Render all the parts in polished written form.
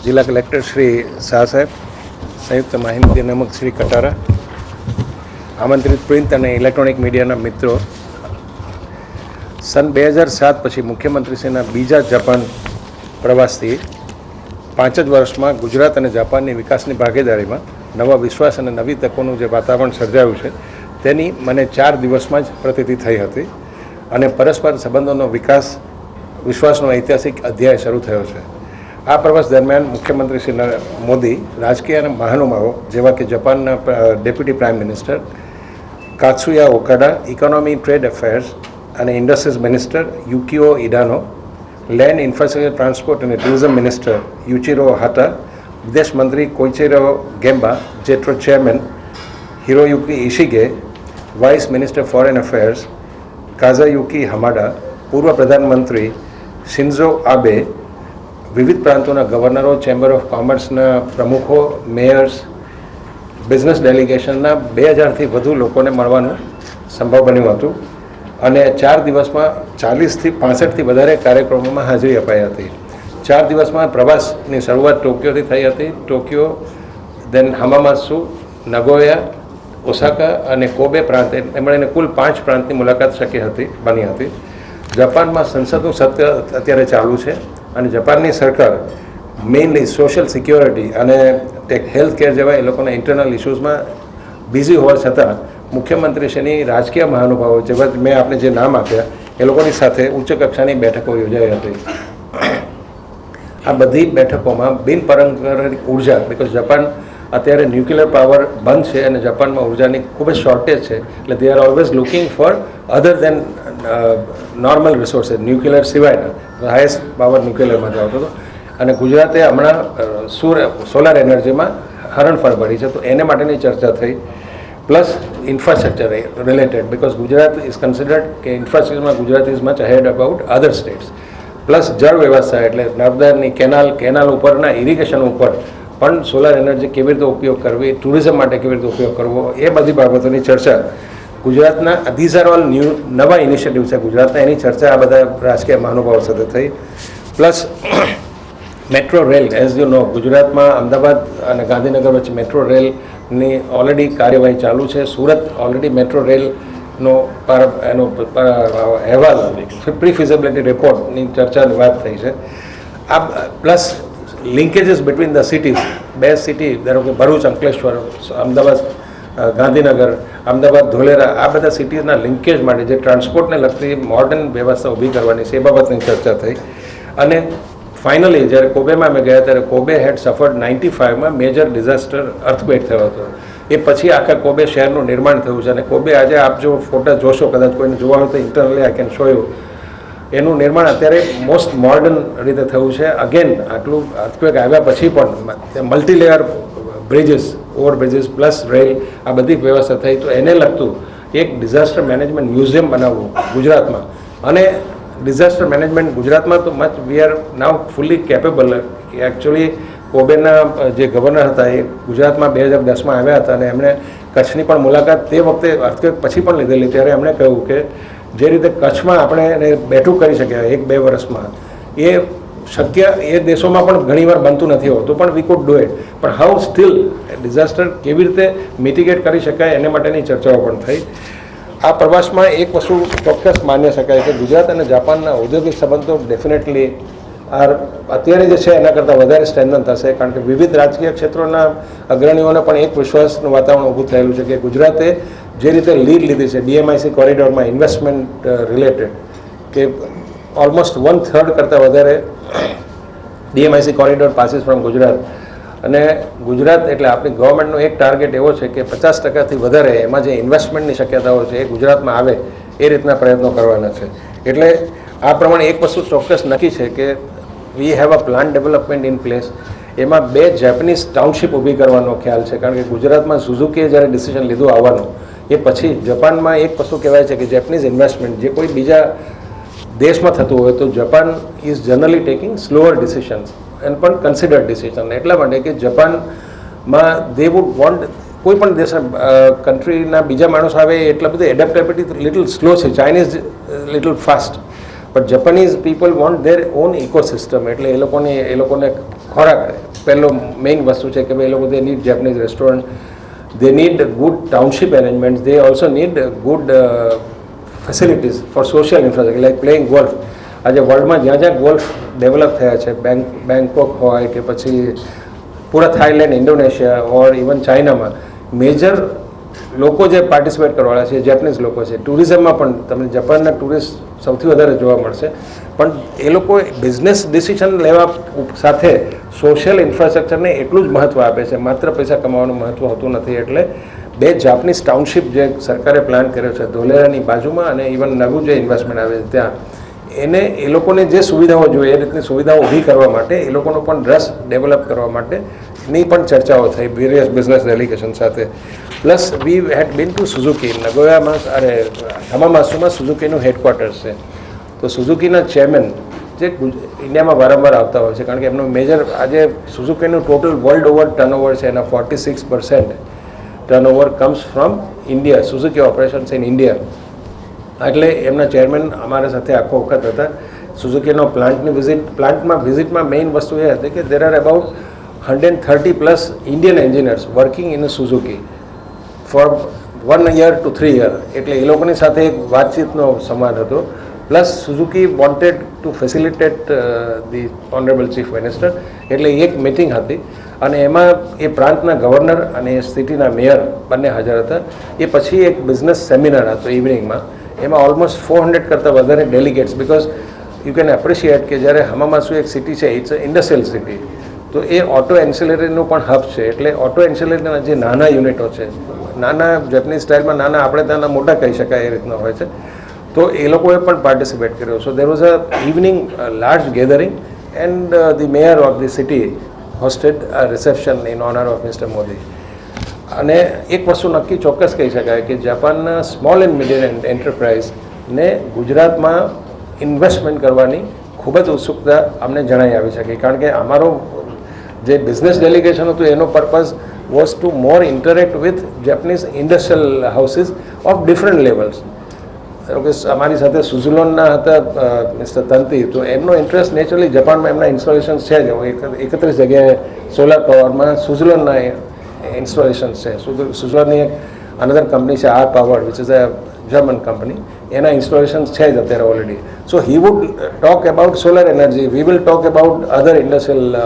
જિલ્લા કલેક્ટર શ્રી શાહ સાહેબ, સંયુક્ત માહિતી નિયામક શ્રી કટારા, આમંત્રિત પ્રિન્ટ અને ઇલેક્ટ્રોનિક મીડિયાના મિત્રો, સન 2007 પછી મુખ્યમંત્રીશ્રીના બીજા જાપાન પ્રવાસથી 5 જ વર્ષમાં ગુજરાત અને જાપાનની વિકાસની ભાગીદારીમાં નવા વિશ્વાસ અને નવી તકોનું જે વાતાવરણ સર્જાયું છે તેની મને 4 દિવસમાં જ પ્રતીતિ થઈ હતી અને પરસ્પર સંબંધોનો વિશ્વાસનો ઐતિહાસિક અધ્યાય શરૂ થયો છે. આ પ્રવાસ દરમિયાન મુખ્યમંત્રી શ્રી મોદી રાજકીય અને મહાનુભાવો જેવા કે જાપાનના deputy prime minister Katsuya Okada, economy, trade affairs અને industries minister Yukio Edano, land infrastructure, transport અને ટુરિઝમ મિનિસ્ટર યુચિરો હાટા, વિદેશ મંત્રી Koichiro Gemba, JETRO chairman Hiroyuki Ishige, vice minister foreign affairs Kazuyuki Hamada, પૂર્વ પ્રધાનમંત્રી Shinzo Abe, વિવિધ પ્રાંતોના ગવર્નરો, chamber of કોમર્સના પ્રમુખો, મેયર્સ, બિઝનેસ ડેલિગેશનના 2000થી વધુ લોકોને મળવાનું સંભવ બન્યું હતું અને 4 દિવસમાં 40થી 65થી વધારે કાર્યક્રમોમાં હાજરી અપાઈ હતી. 4 દિવસમાં પ્રવાસની શરૂઆત ટોક્યોથી થઈ હતી. ટોક્યો, દેન હમામાત્સુ, નગોયા, ઓસાકા અને કોબે પ્રાંત, એ મળીને કુલ 5 પ્રાંતની મુલાકાત બની હતી. જાપાનમાં સંસદનું સત્ર અત્યારે ચાલુ છે અને જાપાનની સરકાર મેઇનલી સોશિયલ સિક્યોરિટી અને હેલ્થ કેર જેવા એ લોકોના ઇન્ટરનલ ઇસ્યુઝમાં બિઝી હોવા છતાં મુખ્યમંત્રીશ્રીની રાજકીય મહાનુભાવો જેવા મેં આપણે જે નામ આપ્યા એ લોકોની સાથે ઉચ્ચ કક્ષાની બેઠકો યોજાઈ હતી. આ બધી બેઠકોમાં બિનપરંપરાગત ઉર્જા, બિકોઝ જાપાન અત્યારે ન્યુક્લિયર પાવર બંધ છે અને જાપાનમાં ઉર્જાની ખૂબ જ શોર્ટેજ છે, એટલે they are always looking for other than normal resources, nuclear સિવાયના હાઈએસ્ટ પાવર ન્યુક્લિયરમાં જ આવતો હતો અને ગુજરાતે હમણાં સોલાર એનર્જીમાં હરણફાળ ભરી છે, તો એને માટેની ચર્ચા થઈ. Plus infrastructure related, because Gujarat is considered કે ઇન્ફ્રાસ્ટ્રક્ચરમાં Gujarat is much ahead about other states. Plus જળ વ્યવસ્થા એટલે નર્મદાની કેનાલ ઉપરના ઇરિગેશન ઉપર પણ સોલાર એનર્જી કેવી રીતે ઉપયોગ કરવી, ટુરિઝમ માટે કેવી રીતે ઉપયોગ કરવો, એ બધી બાબતોની ચર્ચા ગુજરાતના ધીઝ આર ઓલ નવા ઇનિશિયેટિવ છે ગુજરાતના, એની ચર્ચા આ બધા રાજકીય મહાનુભાવો સાથે થઈ. Plus metro rail, as you know, ગુજરાતમાં અમદાવાદ અને ગાંધીનગર વચ્ચે મેટ્રો રેલની ઓલરેડી કાર્યવાહી ચાલુ છે. સુરત ઓલરેડી મેટ્રો રેલનો એનો અહેવાલ પ્રી ફિઝિબિલિટી રિપોર્ટની ચર્ચાની વાત થઈ છે. આ plus linkages between the cities, 2 city, ધારો કે ભરૂચ, અંકલેશ્વર, અમદાવાદ, ગાંધીનગર, અમદાવાદ, ધોલેરા, આ બધા સિટીઝના લિંકેજ માટે જે ટ્રાન્સપોર્ટને લગતી મોડર્ન વ્યવસ્થા ઊભી કરવાની છે એ બાબતની ચર્ચા થઈ. અને ફાઇનલી જ્યારે કોબેમાં અમે ગયા ત્યારે કોબે હેડ સફર્ડ 95માં મેજર ડિઝાસ્ટર અર્થક્વેક થયો હતો. એ પછી આખા કોબે શહેરનું નિર્માણ થયું છે અને કોબે આજે આપ જો ફોટા જોશો, કદાચ કોઈને જોવા હોય તો internally I can show you, એનું નિર્માણ અત્યારે મોસ્ટ મોડર્ન રીતે થયું છે. અગેન આટલું અર્થક્વેક આવ્યા પછી પણ મલ્ટીલેયર બ્રિજીસ, ઓવરબ્રિજીસ પ્લસ રેલ, આ બધી વ્યવસ્થા થઈ. તો એને લગતું એક ડિઝાસ્ટર મેનેજમેન્ટ મ્યુઝિયમ બનાવવું ગુજરાતમાં. અને ડિઝાસ્ટર મેનેજમેન્ટ ગુજરાતમાં તો we are now fully capable. Actually કોબેના જે ગવર્નર હતા એ ગુજરાતમાં 2010માં આવ્યા હતા અને એમણે કચ્છની પણ મુલાકાત તે વખતે અર્થક્વેક પછી પણ લીધેલી. ત્યારે એમણે કહ્યું કે જે રીતે કચ્છમાં આપણે એને બેઠું કરી શક્યા 1-2 વર્ષમાં, એ શક્ય એ દેશોમાં પણ ઘણીવાર બનતું નથી હોતું, પણ વી કુડ ડુ ઇટ. પણ હાઉ સ્ટીલ ડિઝાસ્ટર કેવી રીતે મિટિગેટ કરી શકાય એને માટેની ચર્ચાઓ પણ થઈ. આ પ્રવાસમાં એક વસ્તુ ચોક્કસ માની શકાય કે ગુજરાત અને જાપાનના ઔદ્યોગિક સંબંધો ડેફિનેટલી અત્યારે જે છે એના કરતાં વધારે સ્ટ્રેન્થન થશે, કારણ કે વિવિધ રાજકીય ક્ષેત્રોના અગ્રણીઓને પણ એક વિશ્વાસનું વાતાવરણ ઊભું થયેલું છે કે ગુજરાતે જે રીતે લીડ લીધી છે DMIC કોરિડોરમાં ઇન્વેસ્ટમેન્ટ રિલેટેડ, કે ઓલમોસ્ટ 1/3 કરતાં વધારે DMIC corridor passes from Gujarat. અને ગુજરાત એટલે આપણી ગવર્મેન્ટનો એક ટાર્ગેટ એવો છે કે 50%થી વધારે એમાં જે ઇન્વેસ્ટમેન્ટની શક્યતાઓ છે એ ગુજરાતમાં આવે એ રીતના પ્રયત્નો કરવાના છે. એટલે આ પ્રમાણે એક વસ્તુ ચોક્કસ નક્કી છે કે we have a plan development in place. એમાં 2 જેપનીઝ ટાઉનશીપ ઊભી કરવાનો ખ્યાલ છે, કારણ કે ગુજરાતમાં સુઝુકીએ જ્યારે ડિસિઝન લીધું આવવાનું એ પછી જાપાનમાં એક વસ્તુ કહેવાય છે કે જેપનીઝ ઇન્વેસ્ટમેન્ટ જે કોઈ બીજા દેશમાં થતું હોય તો Japan is generally taking slower decisions and પણ કન્સિડર્ડ ડિસિઝન. એટલા માટે કે જાપાનમાં દે વુડ વોન્ટ, કોઈ પણ દેશ કન્ટ્રીના બીજા માણસો આવે એટલા બધા એડેપ્ટેબિલિટી લિટલ સ્લો છે, Chinese little fast, but Japanese people want there on ecosystem. એટલે એ લોકોને ખોરાક પહેલો મેઇન વસ્તુ છે કે ભાઈ એ લોકો they need Japanese restaurant, they need good township arrangements, they also need good facilities for social infrastructure like playing golf. આજે વર્લ્ડમાં જ્યાં જ્યાં ગોલ્ફ ડેવલપ થયા છે, બેંકોક હોય કે પછી પૂરા થાઈલેન્ડ, ઇન્ડોનેશિયા ઓર ઇવન ચાઇનામાં મેજર લોકો જે પાર્ટિસિપેટ કરવાવાળા છે જેપનીઝ લોકો છે. ટુરિઝમમાં પણ તમને જાપાનના ટુરિસ્ટ સૌથી વધારે જોવા મળશે, પણ એ લોકો બિઝનેસ ડિસિઝન લેવા સાથે સોશિયલ ઇન્ફ્રાસ્ટ્રક્ચરને એટલું જ મહત્ત્વ આપે છે, માત્ર પૈસા કમાવાનું મહત્ત્વ હોતું નથી. એટલે બે જાપાનીઝ ટાઉનશીપ જે સરકારે પ્લાન કર્યો છે ધોલેરાની બાજુમાં અને ઇવન નવું જે ઇન્વેસ્ટમેન્ટ આવે છે ત્યાં, એને એ લોકોને જે સુવિધાઓ જોઈએ એ રીતની સુવિધાઓ ઊભી કરવા માટે, એ લોકોનો પણ રસ ડેવલપ કરવા માટેની પણ ચર્ચાઓ થઈ વેરિયસ બિઝનેસ ડેલિગેશન સાથે. Plus we had been to Suzuki. નગોયામાં હમામાસુમાં સુઝુકીનું હેડક્વાર્ટર્સ છે. તો સુઝુકીના ચેરમેન જે ઇન્ડિયામાં વારંવાર આવતા હોય છે, કારણ કે એમનું મેજર આજે સુઝુકીનું ટોટલ વર્લ્ડ ઓવર ટર્નઓવર છે એના 46% turnover comes from India, Suzuki operations in India. એટલે એમના ચેરમેન અમારા સાથે આખો વખત હતા. સુઝુકીનો પ્લાન્ટમાં વિઝિટમાં મેઇન વસ્તુ એ હતી કે there are about 130+ Indian engineers working in Suzuki for 1 year to 3 years. એટલે એ લોકોની સાથે એક વાતચીતનો સંવાદ હતો. Plus Suzuki wanted to facilitate the honourable chief minister, એટલે એક મિટિંગ હતી અને એમાં એ પ્રાંતના ગવર્નર અને એ સિટીના મેયર બંને હાજર હતા. એ પછી એક બિઝનેસ સેમિનાર હતો ઇવનિંગમાં, એમાં ઓલમોસ્ટ 400 કરતાં વધારે delegates. Because you can appreciate કે જ્યારે હમામાસુ એક સિટી છે, ઇટ્સ અ ઇન્ડસ્ટ્રીયલ સિટી, તો એ ઓટો એન્સિલરીનું પણ હબ છે. એટલે ઓટો એન્સિલરીના જે નાના યુનિટો છે, નાના જેપનીઝ સ્ટાઇલમાં નાના, આપણે ત્યાંના મોટા કહી શકાય એ રીતના હોય છે, તો એ લોકોએ પણ પાર્ટિસિપેટ કર્યો. So there was a evening large gathering and the mayor of the city hosted a reception in honour of mister Modi. અને એક વસ્તુ નક્કી ચોક્કસ કહી શકાય કે જાપાનના સ્મોલ એન્ડ મીડિયમ એન્ટરપ્રાઇઝને ગુજરાતમાં ઇન્વેસ્ટમેન્ટ કરવાની ખૂબ જ ઉત્સુકતા અમને જણાઈ આવી શકે. કારણ કે અમારો જે બિઝનેસ ડેલિગેશન હતું એનો purpose was to more interact with Japanese industrial houses of different levels. કે અમારી સાથે સુઝલોનના હતા મિસ્ટર તંતી, તો એમનો ઇન્ટરેસ્ટ નેચરલી જાપાનમાં એમના ઇન્સ્ટોલેશન્સ છે જ. 31 જગ્યાએ સોલાર પાવરમાં સુઝલોનના ઇન્સ્ટોલેશન્સ છે. સુઝલોનની એક અનધર કંપની છે R power, which is a German company, એના ઇન્સ્ટોલેશન્સ છે જ અત્યારે already. So he would talk about solar energy, we will talk about other industrial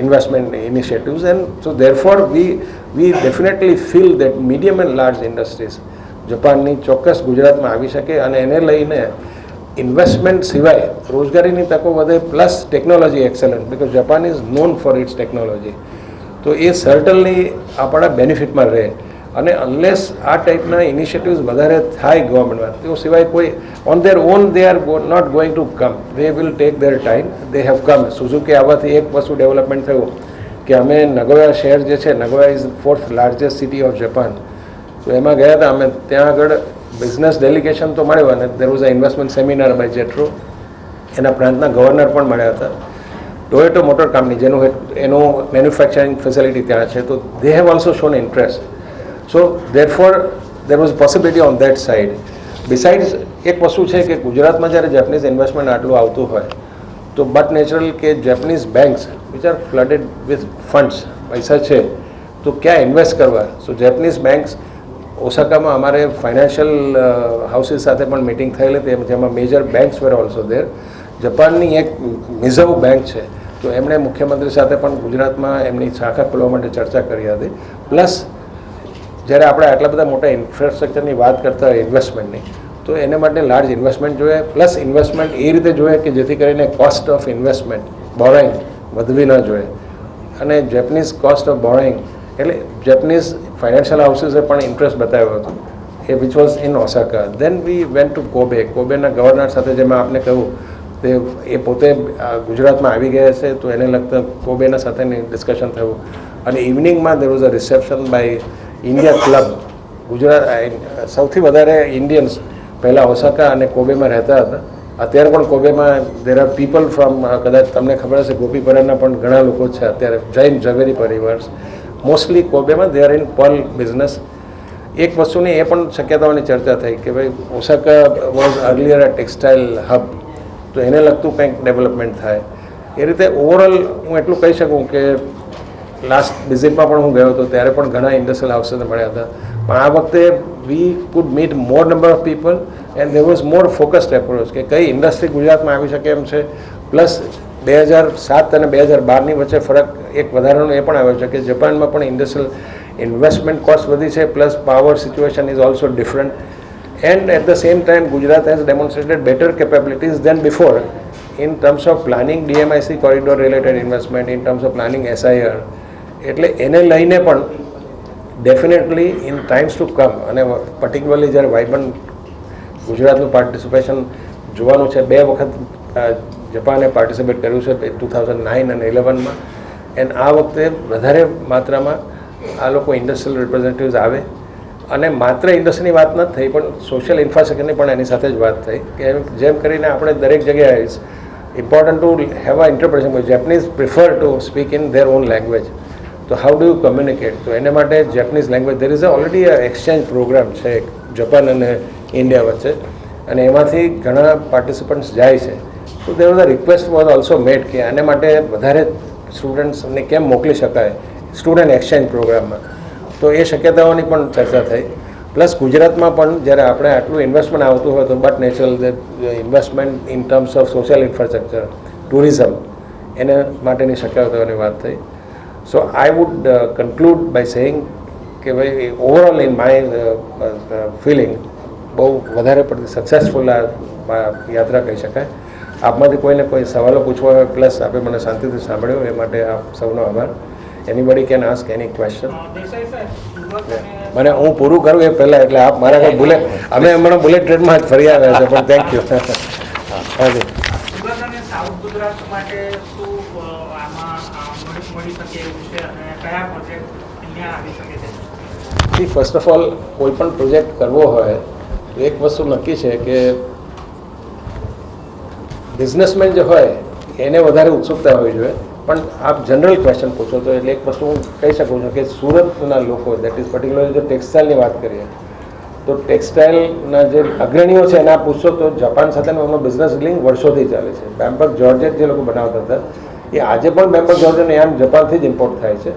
investment initiatives, and so therefore we definitely feel that medium and large industries જાપાનની ચોક્કસ ગુજરાતમાં આવી શકે અને એને લઈને ઇન્વેસ્ટમેન્ટ સિવાય રોજગારીની તકો વધે, plus technology excellent, because Japan is known for its technology. તો એ સર્ટનલી આપણા બેનિફિટમાં રહે. અને અનલેસ આ ટાઈપના ઇનિશિયેટિવ્સ વધારે થાય ગવર્મેન્ટમાં, તો સિવાય કોઈ on their own they are not going to come, they will take their time. They have come. Suzuki આવવાથી એક વસ્તુ ડેવલપમેન્ટ થયું કે અમે નગોયા શહેર જે છે, Nagoya is 4th largest city of Japan, તો એમાં ગયા હતા અમે. ત્યાં આગળ બિઝનેસ ડેલિગેશન તો મળ્યો અને there was a investment seminar by JETRO. એના પ્રાંતના ગવર્નર પણ મળ્યા હતા. ટોયોટો મોટર કંપની જેનું એનું મેન્યુફેક્ચરિંગ ફેસિલિટી ત્યાં છે, તો they have also shown interest. So therefore there was possibility on that side. Besides, એક વસ્તુ છે કે ગુજરાતમાં જ્યારે જેપનીઝ ઇન્વેસ્ટમેન્ટ આટલું આવતું હોય તો બટ નેચરલ કે Japanese banks which are flooded with funds, પૈસા છે તો ક્યાં ઇન્વેસ્ટ કરવા. સો જેપનીઝ બેંક્સ ઓસાકામાં અમારે ફાઇનાન્શિયલ હાઉસીસ સાથે પણ મિટિંગ થયેલી હતી, જેમાં મેજર બેંક્સ વેર ઓલ્સો દેર. જાપાનની એક મિઝર્વ બેંક છે, તો એમણે મુખ્યમંત્રી સાથે પણ ગુજરાતમાં એમની શાખા ખોલવા માટે ચર્ચા કરી હતી. પ્લસ જ્યારે આપણે આટલા બધા મોટા ઇન્ફ્રાસ્ટ્રક્ચરની વાત કરતા હોય ઇન્વેસ્ટમેન્ટની, તો એને માટે લાર્જ ઇન્વેસ્ટમેન્ટ જોઈએ. પ્લસ ઇન્વેસ્ટમેન્ટ એ રીતે જોઈએ કે જેથી કરીને કોસ્ટ ઓફ ઇન્વેસ્ટમેન્ટ બોરોઈંગ વધવી ન જોઈએ. અને જેપનીઝ કોસ્ટ ઓફ બોરોઈંગ એટલે જેપનીઝ ફાઇનાન્શિયલ હાઉસીસે પણ ઇન્ટરેસ્ટ બતાવ્યો હતો, એ which was in Osaka. Then we went to Kobe. કોબેના ગવર્નર સાથે જેમાં આપને કહ્યું તે એ પોતે ગુજરાતમાં આવી ગયા છે, તો એને લગતા કોબેના સાથેની ડિસ્કશન થયું. અને ઇવનિંગમાં there was a reception by India club. Gujarat સૌથી વધારે ઇન્ડિયન્સ પહેલાં ઓસાકા અને કોબેમાં રહેતા હતા. અત્યારે પણ કોબેમાં દેર આર પીપલ ફ્રોમ, કદાચ તમને ખબર હશે ગોપીપરાના પણ ઘણા લોકો છે અત્યારે, જૈન ઝવેરી પરિવાર્સ મોસ્ટલી કોબેમાં. They are in pearl business. એક વસ્તુની એ પણ શક્યતાઓની ચર્ચા થઈ કે ભાઈ Osaka was earlier a textile hub, તો એને લગતું કંઈક ડેવલપમેન્ટ થાય. એ રીતે ઓવરઓલ હું એટલું કહી શકું કે લાસ્ટ વિઝિટમાં પણ હું ગયો હતો ત્યારે પણ ઘણા ઇન્ડસ્ટ્રીયલ હાઉસીસને મળ્યા હતા, પણ આ વખતે વી food meet more number of people and there was more focused approach કે કઈ ઇન્ડસ્ટ્રી ગુજરાતમાં આવી શકે એમ છે. પ્લસ 2007 અને 2012ની વચ્ચે ફરક એક વધારાનો એ પણ આવ્યો છે કે જાપાનમાં પણ ઇન્ડસ્ટ્રીયલ ઇન્વેસ્ટમેન્ટ કોસ્ટ વધી છે, plus power situation is also different and at the same time Gujarat has demonstrated better capabilities than before in terms of planning DMIC corridor related investment, in terms of planning SIR. એટલે એને લઈને પણ definitely in times to come અને particularly જ્યારે vibrant ગુજરાતનું participation જોવાનું છે, 2 વખત જાપાને પાર્ટિસિપેટ કર્યું છે 2009 અને 11માં, એન્ડ આ વખતે વધારે માત્રામાં આ લોકો ઇન્ડસ્ટ્રીયલ રિપ્રેઝેન્ટેટિવ્સ આવે અને માત્ર ઇન્ડસ્ટ્રીની વાત નથી થઈ પણ સોશિયલ ઇન્ફ્રાસ્ટ્રક્ચરની પણ એની સાથે જ વાત થઈ કે જેમ કરીને આપણે દરેક જગ્યાએ important to have an interpretation because Japanese prefer to speak in their own language. So how do you communicate? So એના માટે Japanese language there is already a exchange program છે જાપાન અને ઇન્ડિયા વચ્ચે અને એમાંથી ઘણા પાર્ટિસિપન્ટ્સ જાય છે. So there was a request was also made કે આને માટે વધારે સ્ટુડન્ટ્સને કેમ મોકલી શકાય સ્ટુડન્ટ એક્સચેન્જ પ્રોગ્રામમાં. તો એ શક્યતાઓની પણ ચર્ચા થઈ. પ્લસ ગુજરાતમાં પણ જ્યારે આપણે આટલું ઇન્વેસ્ટમેન્ટ આવતું હોય તો but natural investment in terms of social infrastructure tourism એને માટેની શક્યતાઓની વાત થઈ. So I would conclude by saying કે ભાઈ ઓવરઓલ ઇન માય ફિલિંગ બહુ વધારે પડતી સક્સેસફુલ આ યાત્રા કહી શકાય. આપમાંથી કોઈને કોઈ સવાલો પૂછવા હોય પ્લસ આપે મને શાંતિથી સાંભળ્યો એ માટે આપ સૌનો આભાર. Anybody can ask any question. મને હું પૂરું કરું એ પહેલાં એટલે આપ મારા કંઈ બુલેટ અમે હમણાં બુલેટ ટ્રેનમાં જ ફરી આવ્યા છે પણ થેન્ક યુ. હાજી ફર્સ્ટ ઓફ ઓલ કોઈ પણ પ્રોજેક્ટ કરવો હોય તો એક વસ્તુ નક્કી છે કે બિઝનેસમેન જે હોય એને વધારે ઉત્સુકતા હોવી જોઈએ. પણ આપ જનરલ ક્વેશ્ચન પૂછો તો એટલે એક વસ્તુ હું કહી શકું છું કે સુરતના લોકો દેટ ઇઝ પર્ટિક્યુલરલી જો ટેક્સટાઇલની વાત કરીએ તો ટેક્સટાઇલના જે અગ્રણીઓ છે એના પૂછશો તો જાપાન સાથેનો એમનો બિઝનેસ લિંક વર્ષોથી ચાલે છે. બેમ્બક જોર્જેટ જે લોકો બનાવતા હતા એ આજે પણ બેમ્બક જોર્જેટ યાન જાપાનથી જ ઇમ્પોર્ટ થાય છે.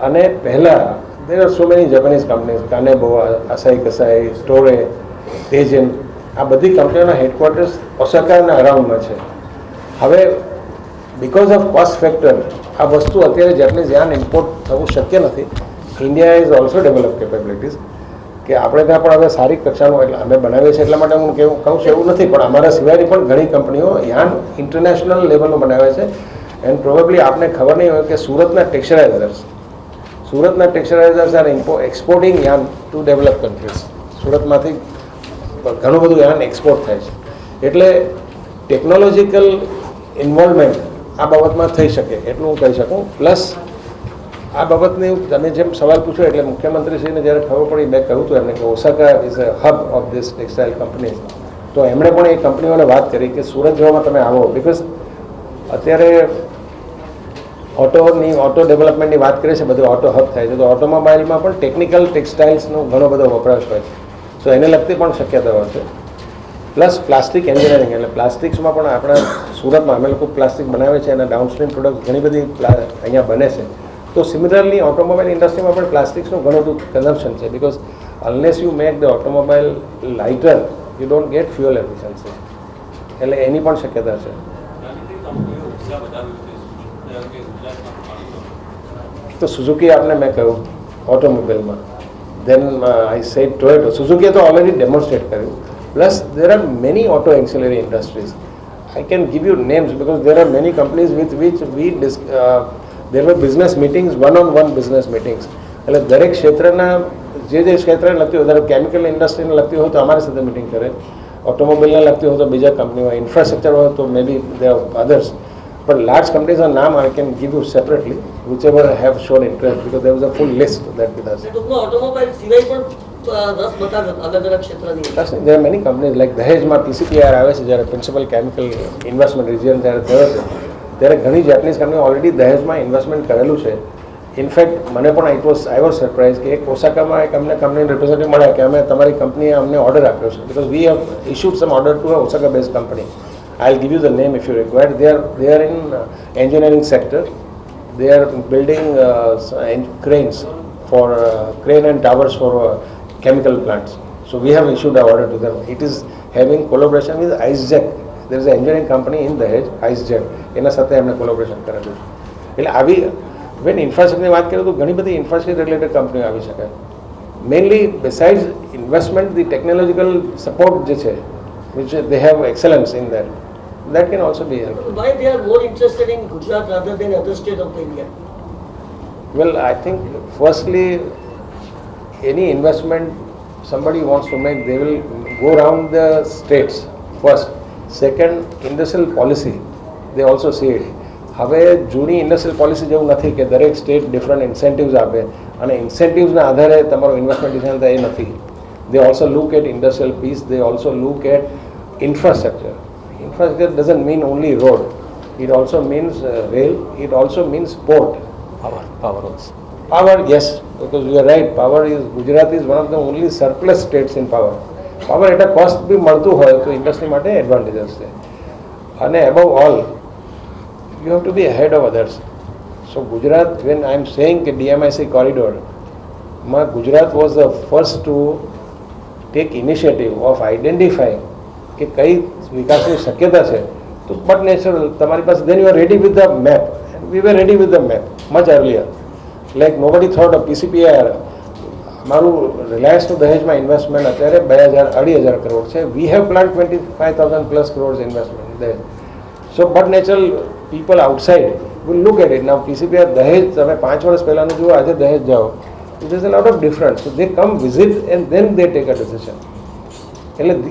અને પહેલાં there are so many Japanese companies કાનેબોવા, અસાઈ કસાઈ, સ્ટોરે, તેજન આ બધી કંપનીઓના હેડક્વાર્ટર્સ ઓસાકાના અરાઉન્ડમાં છે. હવે બિકોઝ ઓફ કોસ્ટ ફેક્ટર આ વસ્તુ અત્યારે જેપનીઝ યાન ઇમ્પોર્ટ થવું શક્ય નથી. India is also develop capabilities કે આપણે ત્યાં પણ હવે સારી કક્ષાનું એટલે અમે બનાવીએ છીએ એટલા માટે હું કહું છું એવું નથી પણ અમારા સિવાયની પણ ઘણી કંપનીઓ યાન ઇન્ટરનેશનલ લેવલનું બનાવે છે. એન્ડ પ્રોબેબલી આપને ખબર નહીં હોય કે સુરતના textilers are exporting yarn to develop countries. સુરતમાંથી ઘણું બધું યાન એક્સપોર્ટ થાય છે. એટલે ટેકનોલોજીકલ ઇન્વોલ્વમેન્ટ આ બાબતમાં થઈ શકે એટલું હું કહી શકું. પ્લસ આ બાબતની તમે જેમ સવાલ પૂછો એટલે મુખ્યમંત્રીશ્રીને જ્યારે ખબર પડી મેં કહ્યું હતું એમને કે Osaka is a hub of this textile company. તો એમણે પણ એ કંપનીઓને વાત કરી કે સુરત જોવામાં તમે આવો બિકોઝ અત્યારે ઓટો ડેવલપમેન્ટની વાત કરીએ છીએ બધું ઓટો હબ થાય છે તો ઓટોમોબાઈલમાં પણ ટેકનિકલ ટેક્સટાઇલ્સનો ઘણો બધો વપરાશ હોય છે. સો એને લગતી પણ શક્યતાઓ છે. પ્લસ પ્લાસ્ટિક એન્જિનિયરિંગ એટલે પ્લાસ્ટિક્સમાં પણ આપણા સુરતમાં અમે લોકો પ્લાસ્ટિક બનાવે છે અને ડાઉનસ્ટ્રીમ પ્રોડક્ટ ઘણી બધી અહીંયા બને છે. તો સિમિલરલી ઓટોમોબાઈલ ઇન્ડસ્ટ્રીમાં પણ પ્લાસ્ટિક્સનું ઘણું બધું કન્ઝમ્પશન છે because unless you make the automobile lighter you don't get fuel efficiency. એટલે એની પણ શક્યતા છે. તો સુઝુકી આપને મેં કહ્યું ઓટોમોબાઈલમાં દેન આઈ સેડ ટોયોટા. સુઝુકીએ તો ઓલરેડી ડેમોન્સ્ટ્રેટ કર્યું. Plus, there are many auto ancillary industries. I can give you names because there are many companies with which there were business meetings, one-on-one business meetings. એટલે દરેક ક્ષેત્રના જે ક્ષેત્રને લગતી હોય ધારો કેમિકલ ઇન્ડસ્ટ્રીને લગતી હોય તો અમારી સાથે મિટિંગ કરે, ઓટોમોબાઈલને લગતી હોય તો બીજા કંપની હોય, ઇન્ફ્રાસ્ટ્રક્ચર હોય તો મે બી દે others. But large companies are નામ I can give you separately, whichever have shown interest because there was a full list that with us. Automobile સિવાય પણ 10 બતા અલગ અલગ ક્ષેત્રની. There are many companies like દહેજમાં PCPR આવે છે જ્યારે પ્રિન્સિપલ કેમિકલ ઇન્વેસ્ટમેન્ટ રિજિયન જ્યારે થયો છે ત્યારે ઘણી જાપાનીઝ કંપનીઓ ઓલરેડી દહેજમાં ઇન્વેસ્ટમેન્ટ કરેલું છે. ઇનફેક્ટ મને પણ આઈ વોઝ સરપ્રાઇઝ કે એક ઓસાકામાં એક અમને કંપની રિપ્રેઝેન્ટેટિવ મળ્યા કે અમે તમારી કંપનીએ અમને ઓર્ડર આપ્યો છે because we have issued some order to Osaka base company I'll give you the name if you require. They are in engineering sector. They are building cranes for crane and towers for chemical plants. So we have issued an order to them. It is having collaboration with IceJet. There is an engineering company in Dahej, IceJet. એના સાથે એમને collaboration કરેલું છે. એટલે આવી when ઇન્ફ્રાસ્ટ્રક્ચરની વાત કરીએ તો ઘણી બધી ઇન્ફ્રાસ્ટ્રક્ચર રિલેટેડ કંપનીઓ આવી શકે. Mainly besides investment, the technological support જે છે, which they have excellence in that can also be helpful. Why they are more interested in Gujarat rather than other state of India? Well, I think firstly, any investment somebody wants to make, they will go around the states first. Second, industrial policy, they also see it. હવે જૂની industrial policy જેવું નથી કે દરેક state different incentives આપે અને ઇન્સેન્ટિવ્સના આધારે તમારો ઇન્વેસ્ટમેન્ટ ડિસિઝન થાય, એ નથી. They also look at industrial piece, they also look at infrastructure. Infrastructure doesn't mean only road, it also means rail, it also means port. Power also. Power, yes, because you are right. Power is, Gujarat is one of the only surplus states in power. Power at a cost બી મળતું હોય તો industry માટે advantages છે. અને above all, you have to be ahead of others. So Gujarat, when I am saying કે DMIC corridor, Gujarat was the first to take initiative of identifying કે કઈ વિકાસની શક્યતા છે. તો but natural, તમારી પાસે then you are ready with the map. And we were ready with the map much earlier. Like nobody thought of PCPIR. મારું Reliance two દહેજમાં investment અત્યારે 2,000-2,500 કરોડ છે. We have plan 25,000+ crores investment there. So but natural people outside will look at it. Now PCPIR દહેજ તમે 5 વર્ષ પહેલાંનું જુઓ, આજે દહેજ જાઓ, it is a lot of difference. So they come visit and then they take a decision.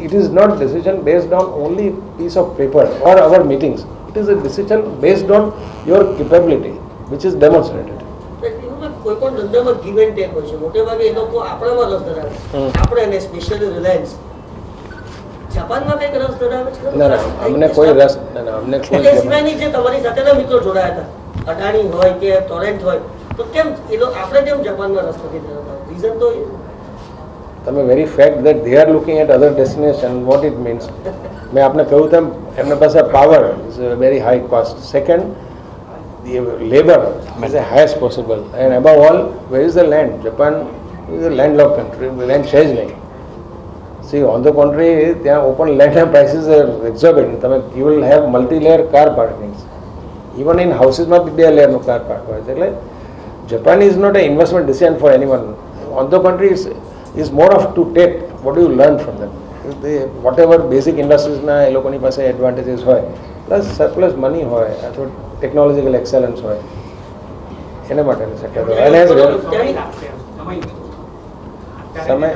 It is not decision based on only piece of paper or our meetings. It is a decision based on your capability, which is demonstrated. કોઈ પણ ધંધામાં give and take હોય છે. મોટે ભાગે એ લોકો આપણામાં રસ ધરાવે, આપણે અને સ્પેશિયલી રિલાયન્સ. જાપાનમાં કંઈક રસ ધરાવે છે? ના ના, અમને કોઈ રસ ના, અમને કોઈ એ સિવાયની જે તમારી સાથેના મિત્રો જોડાયા હતા, અડાણી હોય કે ટોરેન્ટ હોય, તો કેમ એ લોકો આપણે કેમ જાપાનમાં રસ નથી ધરાવતા? રીઝન તો તમે very fact that they are looking at other destination, what it means. મેં આપને કહ્યું તેમ એમના પાસે power is a very high cost. Second, the labor is the highest possible. And above all, where is the land? Japan is a landlocked country. Land છે જ નહીં. See, on the contrary, ત્યાં open land prices are exorbitant. You will have multi-layer car parkings. Even in houses માં 2 layer car park હોય છે. એટલે Japan is not an investment decision for anyone. On the contrary, is more of to take what do you learn from them. Whatever basic industries ના એ લોકોની પાસે advantages હોય, plus surplus money હોય અથવા technological excellence હોય, એના માટેની શક્યતા. અને સમય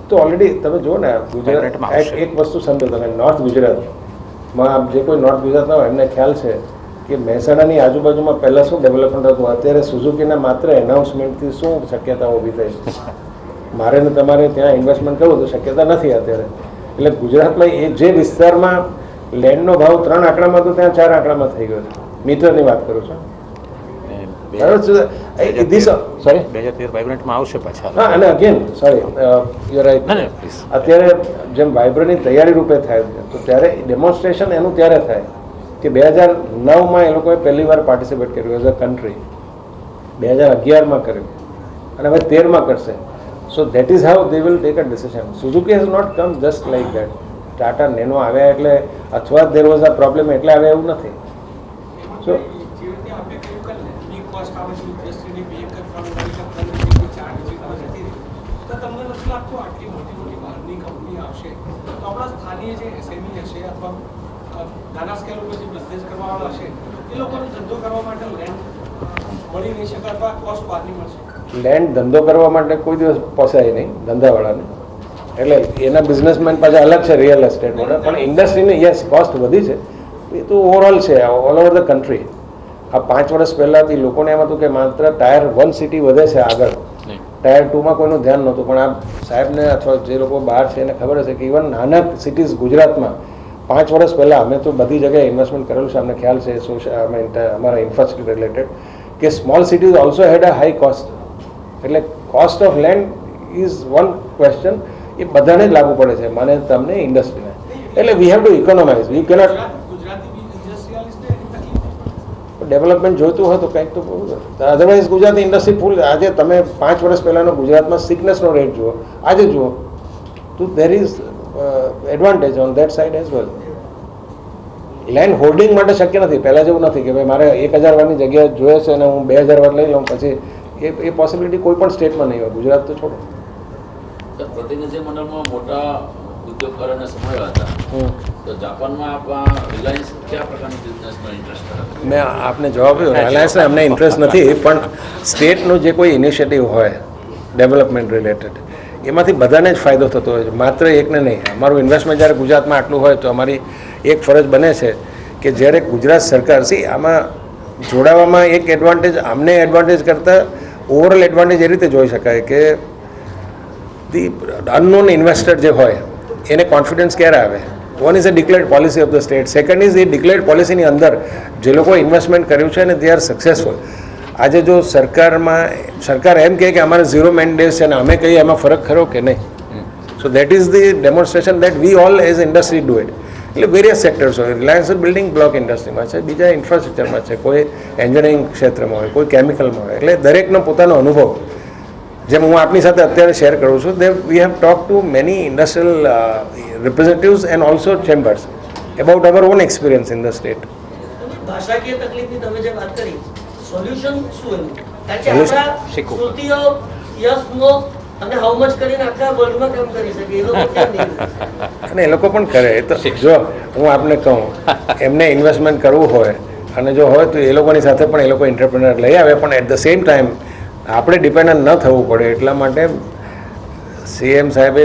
તો ઓલરેડી તમે જુઓ ને ગુજરાતમાં એક વસ્તુ સમજો, તમે નોર્થ ગુજરાતમાં જે કોઈ નોર્થ ગુજરાતના હોય એમને ખ્યાલ છે કે મહેસાણાની આજુબાજુમાં પહેલાં શું ડેવલપમેન્ટ હતું, અત્યારે સુઝુકીના માત્ર એનાઉન્સમેન્ટથી શું શક્યતાઓ ઊભી થઈ છે. મારે ને તમારે ત્યાં ઇન્વેસ્ટમેન્ટ કરવું તો શક્યતા નથી અત્યારે. એટલે ગુજરાતમાં એ જે વિસ્તારમાં લેન્ડનો ભાવ 3 આંકડામાં તો ત્યાં 4 આંકડામાં થઈ ગયો છે. મીટરની વાત કરું છું. સોરી 2013 વાઇબ્રન્ટમાં આવશે પાછા. હા, અને અગેન સોરી યુ રાઈટ. અત્યારે જેમ વાઇબ્રન્ટની તૈયારી રૂપે થાય છે, તો ત્યારે ડેમોન્સ્ટ્રેશન એનું ત્યારે થાય કે 2009માં એ લોકોએ પહેલી વાર પાર્ટિસિપેટ કર્યું એઝ અ કન્ટ્રી, 2011માં કર્યું અને હવે 13માં કરશે. So that is how they will take a decision. Suzuki has not come just like that. Tata Nano આવ્યા એટલે અથવા દેર વોઝ અ પ્રોબ્લેમ એટલે આવ્યા એવું નથી. સો લેન્ડ ધંધો કરવા માટે કોઈ દિવસ પોસાય નહીં ધંધાવાળાને. એટલે એના બિઝનેસમેન પાછા અલગ છે રિયલ એસ્ટેટ માટે. પણ ઇન્ડસ્ટ્રીની યસ કોસ્ટ વધી છે, એ તો ઓવરઓલ છે ઓલ ઓવર ધ કન્ટ્રી. આ 5 વર્ષ પહેલાંથી લોકોને એમ હતું કે માત્ર ટાયર 1 સિટી વધે છે આગળ, ટાયર 2માં કોઈનું ધ્યાન નહોતું. પણ આ સાહેબને અથવા જે લોકો બહાર છે એને ખબર હશે કે ઇવન નાના સિટીઝ ગુજરાતમાં 5 વર્ષ પહેલાં અમે તો બધી જગ્યાએ ઇન્વેસ્ટમેન્ટ કરેલું છે, અમને ખ્યાલ છે અમારા ઇન્ફ્રાસ્ટ્રક્ચર રિલેટેડ કે small cities also had a high cost. એટલે cost of land is one question. એ બધાને જ લાગુ પડે છે, મને તમને ઇન્ડસ્ટ્રીને. એટલે we have to economise. You cannot development જોઈતું હોય તો કંઈક તો અધરવાઇઝ ગુજરાતી ઇન્ડસ્ટ્રી ફૂલ. આજે તમે 5 વર્ષ પહેલાંનો ગુજરાતમાં સિકનેસનો રેટ જુઓ, આજે જુઓ તો there is advantage on that side as well. Land holding માટે શક્ય નથી. પહેલાં જેવું નથી કે ભાઈ મારે 1000 વારની જગ્યા જોઈએ છે અને હું 2000 વાર લઈ લઉં, પછી એ પોસિબિલિટી કોઈ પણ સ્ટેટમાં નહીં હોય. ગુજરાત તો છોડો. પ્રતિનિધિ મંડળમાં મોટા ઉદ્યોગકારોને સમાવ્યા હતા, તો જાપાનમાં રિલાયન્સ કયા પ્રકારની બિઝનેસમાં ઇન્ટરેસ્ટ ધરાવે? મેં આપને જવાબ આપ્યો, રિલાયન્સને અમને ઇન્ટરેસ્ટ નથી, પણ સ્ટેટનું જે કોઈ ઇનિશિયેટિવ હોય ડેવલપમેન્ટ રિલેટેડ એમાંથી બધાને જ ફાયદો થતો હોય છે, માત્ર એકને નહીં. અમારું ઇન્વેસ્ટમેન્ટ જ્યારે ગુજરાતમાં આટલું હોય તો અમારી એક ફરજ બને છે કે જ્યારે ગુજરાત સરકાર આમાં જોડાવામાં એક એડવાન્ટેજ અમને એડવાન્ટેજ કરતાં ઓવરઓલ એડવાન્ટેજ એ રીતે જોઈ શકાય કે ધી અનનોન ઇન્વેસ્ટર જે હોય એને કોન્ફિડન્સ ક્યારે આવે? One is a declared policy of the state, second is A declared પોલિસીની અંદર જે લોકોએ ઇન્વેસ્ટમેન્ટ કર્યું છે અને દે આર સક્સેસફુલ. આજે જો સરકાર એમ કહે કે અમારે ઝીરો મેન્ડેટ છે અને અમે કહીએ એમાં ફરક ખરો કે નહીં? સો that is the demonstration that we all as industry do it. એટલે વેરિયસ સેક્ટર્સ હોય. રિલાયન્સ બિલ્ડિંગ બ્લોક ઇન્ડસ્ટ્રીમાં છે, બીજા ઇન્ફ્રાસ્ટ્રક્ચરમાં છે, કોઈ એન્જિનિયરિંગ ક્ષેત્રમાં હોય, કોઈ કેમિકલમાં હોય. એટલે દરેકનો પોતાનો અનુભવ જેમ હું આપની સાથે અત્યારે શેર કરું છું, they we have talk to many industrial representatives and also chambers about our own experience in the state. ભાષાકીય તકલીફની તમે જે વાત કરી, સોલ્યુશન શું એનું? કારણ કે આપણા સુરતીઓ યસ નો અને હાઉ મચ કરીને આખા વર્લ્ડમાં કામ કરી શકે, એ લોકો કેમ નહીં? અને એ લોકો પણ કરે. એ તો જો હું આપને કહું, એમને ઇન્વેસ્ટમેન્ટ કરવું હોય અને જો હોય તો એ લોકોની સાથે પણ એ લોકો એન્ટરપ્રેનર લઈ આવે, પણ એટ ધ સેમ ટાઈમ આપણે ડિપેન્ડન્ટ ન થવું પડે એટલા માટે સીએમ સાહેબે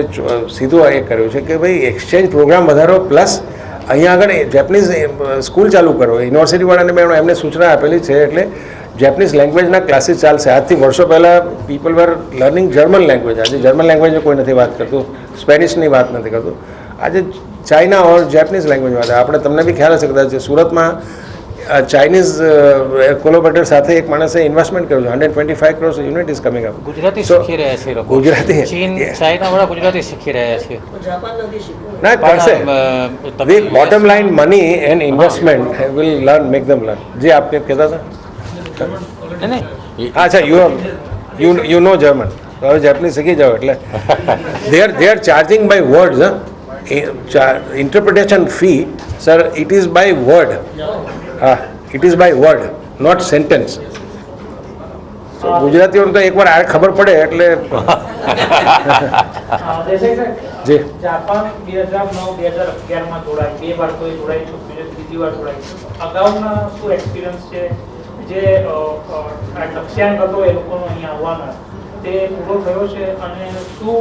સીધું એ કર્યું છે કે ભાઈ એક્સચેન્જ પ્રોગ્રામ વધારો, પ્લસ અહીંયા આગળ જેપનીઝ સ્કૂલ ચાલુ કરો. યુનિવર્સિટીવાળાને મેં એમને સૂચના આપેલી છે, એટલે જેપનીઝ લેંગ્વેજના ક્લાસીસ ચાલશે. આજથી વર્ષો પહેલાં પીપલ વર લર્નિંગ જર્મન લેંગ્વેજ. આજે જર્મન લેંગ્વેજની કોઈ નથી વાત કરતું, સ્પેનિશની વાત નથી કરતું, આજે ચાઇના ઓર જેપનીઝ લેંગ્વેજ વાત. આપણે તમને બી ખ્યાલ હશે કદાચ સુરતમાં ચાઇનીઝ કોલોબરેટર સાથે એક માણસે ઇન્વેસ્ટમેન્ટ કર્યું છે. 125 crores unit is coming up. Gujarati શીખી રહ્યા છે લોકો. ગુજરાતી ચીન ચાઇના વાળા ગુજરાતી શીખી રહ્યા છે. જાપાન નથી શીખવું. ના કરશે. The bottom line money and investment will learn, make them learn. જે આપને કહેતા હતા. અચ્છા, યુ નો જર્મન. હવે જેપનીઝ શીખી જાઓ. એટલે they are charging by words. Interpretation fee, sir, it is by word. It is by word, not sentence. So ગુજરાતીઓને તો એકવાર આ ખબર પડે એટલે જી. જાપાન 2009-2011માં જોડાય, 2 વાર કોઈ જોડાય છે, બીજી વાર જોડાય છે. અગાઉના શું એક્સપિરિયન્સ છે જે લક્ષ્યાંક હતો એ લોકોનો અહીંયા આવવાનો તે પૂરો થયો છે, અને શું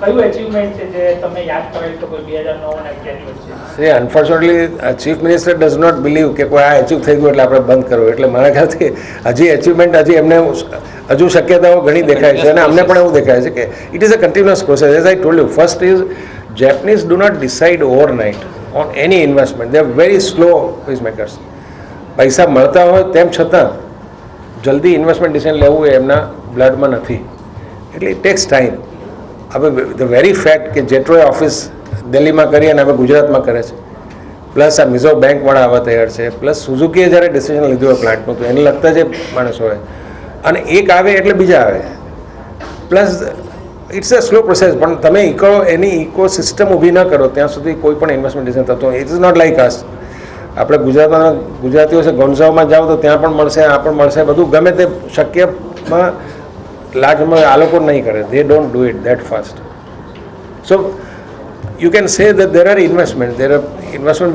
કયું અચીવમેન્ટ છે જે તમે યાદ કરાવી શકો 2009 અને 2011 વચ્ચે? Unfortunately chief minister does not believe કે કોઈ આ એચીવ થઈ ગયું એટલે આપણે બંધ કરવું. એટલે મારા ખ્યાલથી હજી એચીવમેન્ટ હજી એમને હજુ શક્યતાઓ ઘણી દેખાય છે, અને અમને પણ એવું દેખાય છે કે it is a continuous process. As I told you, first is Japanese do not decide overnight on any investment. They are very slow peace makers. પૈસા મળતા હોય તેમ છતાં જલ્દી ઇન્વેસ્ટમેન્ટ ડિસિઝન લેવું એ એમના બ્લડમાં નથી. એટલે ઇટ ટેક્સ ટાઈમ. હવે ધ વેરી ફેક્ટ કે જેટ્રોએ ઓફિસ દિલ્હીમાં કરી અને હવે ગુજરાતમાં કરે છે, પ્લસ આ મિઝો બેંકવાળા આવવા તૈયાર છે, પ્લસ સુઝુકીએ જ્યારે ડિસિઝન લીધું હોય પ્લાન્ટનું તો એને લગતા જે માણસો હોય, અને એક આવે એટલે બીજા આવે, plus it's a slow process. પણ તમે એની ઇકો સિસ્ટમ ઊભી ન કરો ત્યાં સુધી કોઈ પણ ઇન્વેસ્ટમેન્ટ ડિસિઝન થતું. ઇટ ઇઝ નોટ લાઈક અસ. આપણે ગુજરાતીઓ છે, ગોંઝાઓમાં જાઓ તો ત્યાં પણ મળશે, આ પણ મળશે, બધું ગમે તે શક્યમાં લાગમાં આ લોકો નહીં કરે. દે don't do it that fast. So you can say that there are investments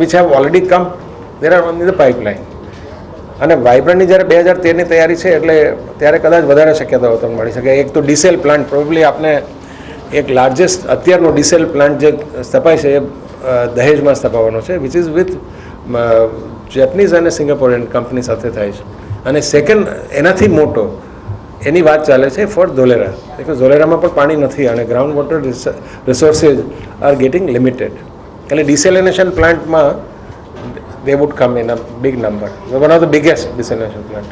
which have already come, there are on the pipeline. અને વાઇબ્રન્ટની જ્યારે 2013ની તૈયારી છે એટલે ત્યારે કદાચ વધારે શક્યતાઓ તમને મળી શકે. એક તો ડીસેલ પ્લાન્ટ, પ્રોબેબલી આપને એક લાર્જેસ્ટ અત્યારનો ડીસેલ પ્લાન્ટ જે સ્થપાય છે એ દહેજમાં સ્થપાવવાનો છે, વિચ ઇઝ વિથ જેપનીઝ અને સિંગાપોરિયન કંપની સાથે થાય છે. અને સેકન્ડ એનાથી મોટો એની વાત ચાલે છે ફોર ધોલેરા. બિકોઝ ધોલેરામાં પણ પાણી નથી અને ground water resources are getting limited. એટલે ડિસેલિનેશન પ્લાન્ટમાં they would come in a big number. We're one of the biggest desalination plant.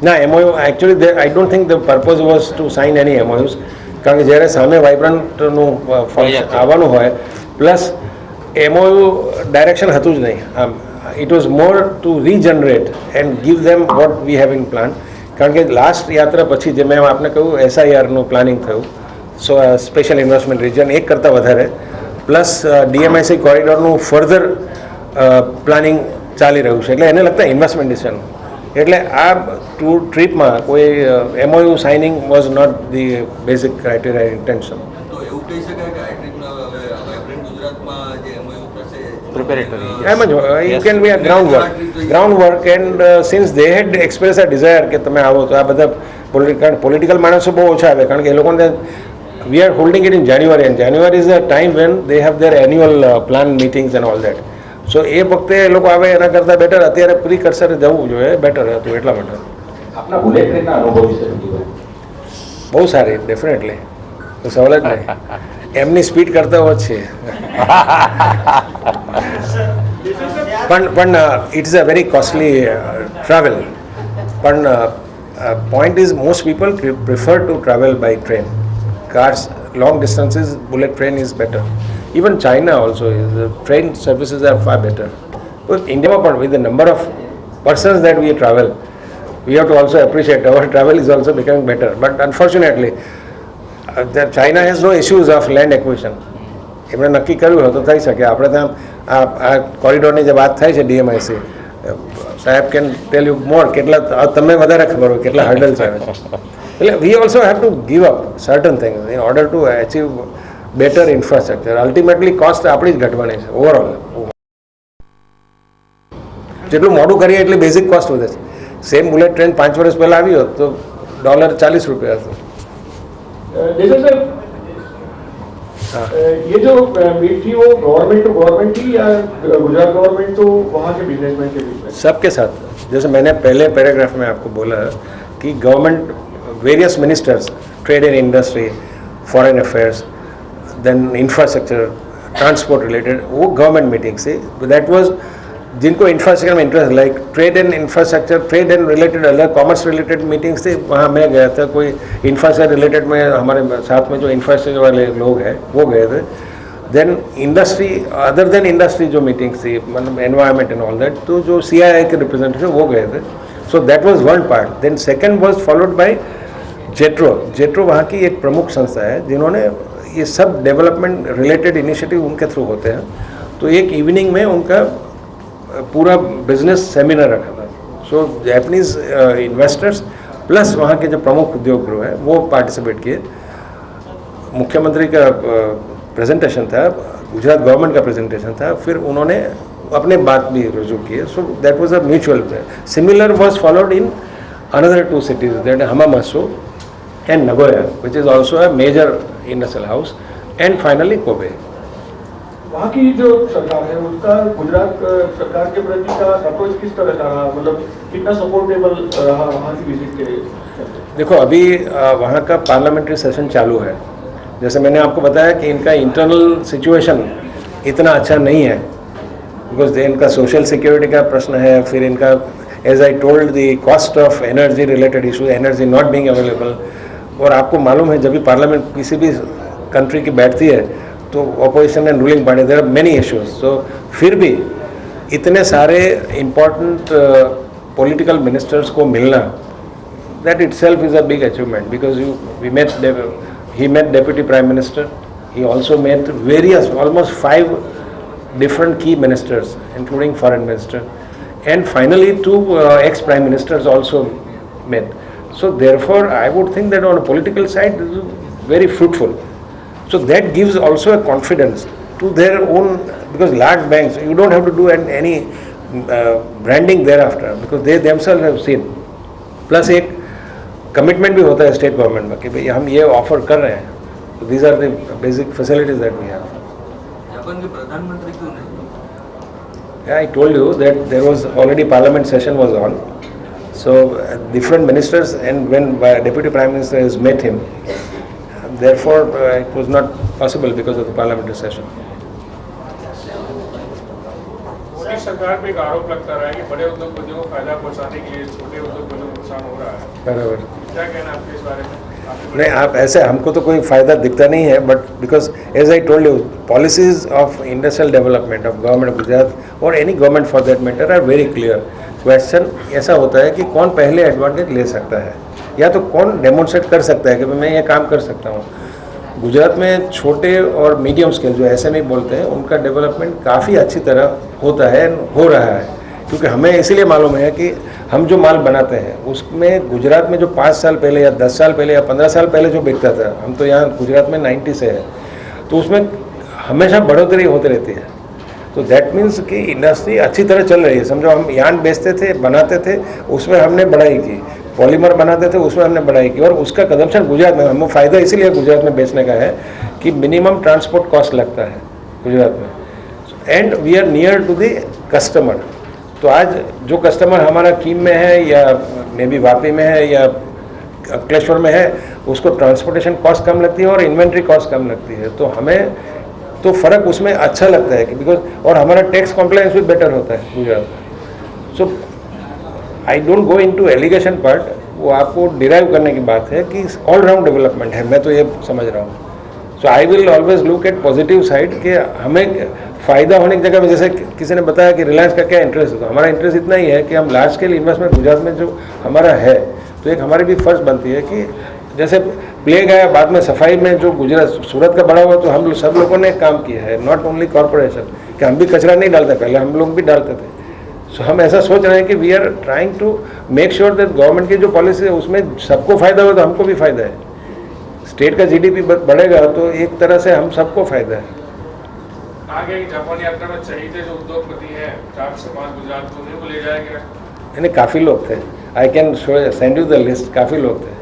No, MOU, actually I don't think the purpose was to sign any MOUs. કારણ કે જ્યારે સામે વાઇબ્રન્ટનું function આવવાનું હોય plus MOU direction હતું જ નહીં. આમ it was more to regenerate and give them what we have in plan. કારણ કે લાસ્ટ યાત્રા પછી જે મેં આપને કહ્યું SIRનું પ્લાનિંગ થયું, સો સ્પેશિયલ ઇન્વેસ્ટમેન્ટ રિજન એક કરતાં વધારે, પ્લસ DMIC કોરિડોરનું ફર્ધર પ્લાનિંગ ચાલી રહ્યું છે, એટલે એને લગતા ઇન્વેસ્ટમેન્ટ ડિસિઝન. એટલે આ ટ્રીપમાં કોઈ MOU signing was not the basic criteria intention. તો એવું કહી શકાય કે આ ટ્રીપના હવે વાઇબ્રન્ટ ગુજરાતમાં જે MOU થશે Preparatory. એમ જ you can be a ground work and since they had express a desire કે તમે આવો, તો આ બધા પોલિટિકલ માણસો બહુ ઓછા આવે, કારણ કે એ લોકોને we are holding it in January, and January is the time when they have their annual plan meetings and all that. So એ વખતે એ લોકો આવે એના કરતાં બેટર અત્યારે પ્રિકર્સરે જવું જોઈએ, બેટર હતું એટલા માટે. આપના બુલેટ ટ્રેનના અનુભવ વિશે સમજી બહુ સારી, ડેફિનેટલી, તો સવાલ જ નહીં. એમની સ્પીડ કરતા હોત છે પણ it's a very costly travel. પણ point is most people prefer to travel by train. Cars long distances, bullet train is better. Even China also is, train services are far better. But India, with the number of persons that we travel, we have to also appreciate our travel is also becoming better. But unfortunately, China has no issues of land acquisition. એમણે નક્કી કર્યું હોય તો થઈ શકે. આપણે ત્યાં આ કોરિડોરની જે વાત થાય છે DMIC, સાહેબ કેન ટેલ યુ મોર, કેટલા તમને વધારે ખબર હોય કેટલા હર્ડલ્સ આવે છે. એટલે we also have to give up certain things in order to achieve better infrastructure. Ultimately cost આપણી જ ઘટવાની છે ઓવરઓલ. જેટલું મોડું કરીએ એટલી બેઝિક કોસ્ટ વધે છે. સેમ બુલેટ ટ્રેન 5 વર્ષ પહેલાં આવી હોત તો $40 હતું. जैसे सर ये जो मीट थी वो गवर्नमेंट टू गवर्नमेंट थी या गुजरात गवर्नमेंट तो वहाँ के बिजनेसमैन के बीच में? सबके साथ. जैसे मैंने पहले पैराग्राफ में आपको बोला कि government various ministers, trade and industry, foreign affairs, then infrastructure, transport related, वो गवर्नमेंट मीटिंग से दैट वाज जिनको इंफ्रास्ट्रक्चर में interest, like trade and infrastructure, trade and related अलग, कॉमर्स रिलेटेड मीटिंग्स थे, वहाँ मैं गया था. कोई इंफ्रास्ट्रक्चर रिलेटेड में हमारे साथ में जो इंफ्रास्ट्रक्चर वाले लोग हैं वो गए थे. Then industry, other than industry जो मीटिंग्स थी, मतलब एनवायरनमेंट एंड ऑल दैट, तो जो CII के रिप्रेजेंटेटिव वो गए थे. So that was one part. Then second was followed by JETRO. JETRO वहाँ की एक प्रमुख संस्था है जिन्होंने ये सब डेवलपमेंट रिलेटेड इनिशिएटिव उनके थ्रू होते हैं. तो एक इवनिंग में उनका पूरा बिजनेस सेमिनार रखा था. सो जैपनीज़ इन्वेस्टर्स प्लस वहाँ के जो प्रमुख उद्योग गृह हैं वो पार्टिसिपेट किए. मुख्यमंत्री का प्रेजेंटेशन था, गुजरात गवर्नमेंट का प्रेजेंटेशन था, फिर उन्होंने अपने बात भी रजू किए. सो that was a mutual. Similar was followed in another 2 cities, that is Hamamatsu and Nagoya, which is also a major industrial house, and finally Kobe. वहाँ की जो सरकार है उसका गुजरात सरकार के प्रति का अप्रोच किस तरह का रहा, मतलब कितना सपोर्टेबल रहा वहाँ की विजिट के लिए? देखो अभी वहाँ का पार्लियामेंट्री सेशन चालू है. जैसे मैंने आपको बताया कि इनका इंटरनल सिचुएशन इतना अच्छा नहीं है, बिकॉज इनका सोशल सिक्योरिटी का प्रश्न है, फिर इनका as I told the cost of energy related issue, energy not being available. और आपको मालूम है जब भी पार्लियामेंट किसी भी कंट्री की बैठती है तो opposition and ruling party, there are many issues. So फिर भी इतने सारे इम्पोर्टेंट पॉलिटिकल मिनिस्टर्स को मिलना, that itself is a big achievement. Because he met deputy prime minister, he also met various almost 5 different key ministers including foreign minister, and finally 2 ex prime ministers also met. So therefore I would think that on a political side this is very fruitful. So that gives also a confidence to their own, because large banks you don't have to do any branding thereafter, because they themselves have seen. Plus एक commitment भी होता है state government में कि भाई हम ये offer कर रहे हैं. तो these are the basic facilities that we have. Japan के प्रधानमंत्री क्यों नहीं? I told you that there was already parliament session was on. So different ministers, and when deputy prime minister has met him, therefore it was not possible because of the parliamentary session. Modi सरकार पे एक आरोप लगता रहा है कि बड़े उद्योगपतियों को फायदा पहुंचाने के लिए छोटे उद्योगपतियों को नुकसान हो रहा है. बराबर. क्या कहना है आपके इस बारे में? नहीं, आप ऐसे हमको तो कोई फ़ायदा दिखता नहीं है, but because as I told you policies of industrial development of government of Gujarat और any government for that matter are very clear. Question ऐसा होता है कि कौन पहले एडवांटेज ले सकता है या तो कौन डेमोन्स्ट्रेट कर सकता है कि मैं ये काम कर सकता हूँ। गुजरात में छोटे और मीडियम स्केल जो SME बोलते हैं उनका डेवलपमेंट काफ़ी अच्छी तरह होता है, हो रहा है, क्योंकि हमें इसीलिए मालूम है कि हम जो माल बनाते हैं उसमें गुजरात में जो 5 साल पहले या 10 साल पहले या 15 साल पहले जो बिकता था, हम तो यहाँ गुजरात में 90 से है, तो उसमें हमेशा बढ़ोतरी होती रहती है। तो दैट मीन्स कि इंडस्ट्री अच्छी तरह चल रही है। समझो हम यान बेचते थे, बनाते थे, उसमें हमने बढ़ाई की, पॉलीमर बनाते थे उसमें हमने बढ़ाई की, और उसका कंजम्पशन गुजरात में, हमें फ़ायदा इसीलिए गुजरात में बेचने का है कि मिनिमम ट्रांसपोर्ट कॉस्ट लगता है गुजरात में, and we are near to the customer. तो आज जो कस्टमर हमारा कीम में है या मे बी वापी में है या अंकलेश्वर में है, उसको ट्रांसपोर्टेशन कॉस्ट कम लगती है और इन्वेंट्री कॉस्ट कम लगती है। तो हमें तो फ़र्क उसमें अच्छा लगता है कि बिकॉज, और हमारा टैक्स कॉम्प्लायंस भी बेटर होता है गुजरात में। So I don't go into allegation part, वो आपको डिराइव करने की बात है कि ऑल राउंड डेवलपमेंट है, मैं तो ये समझ रहा हूँ। So I will always look at positive side कि हमें फ़ायदा होने की जगह में, जैसे किसी ने बताया कि रिलायंस का क्या इंटरेस्ट है, तो हमारा इंटरेस्ट इतना ही है कि हम लार्ज स्केल इन्वेस्टमेंट गुजरात में जो हमारा है, तो एक हमारी भी फर्ज बनती है कि जैसे प्लेग आया बाद में सफाई में जो गुजरात सूरत का बड़ा हुआ, तो हम सब लोगों ने काम किया है, नॉट ओनली कॉरपोरेशन, कि हम भी कचरा नहीं डालते, पहले हम लोग भी डालते थे। सो हम ऐसा सोच रहे हैं कि we are trying to make sure that government की जो पॉलिसी है उसमें सबको फ़ायदा हो, तो हमको भी फ़ायदा है। स्टेट का GDP बढ़ेगा तो एक तरह से हम सबको फ़ायदा है। आगे जापान यात्रा में चाहिए जो उद्योगपति हैं 4 से 5 गुजरात को, उन्हीं को ले जाया गया। यानी काफ़ी लोग थे, I can send you the list, काफ़ी लोग थे,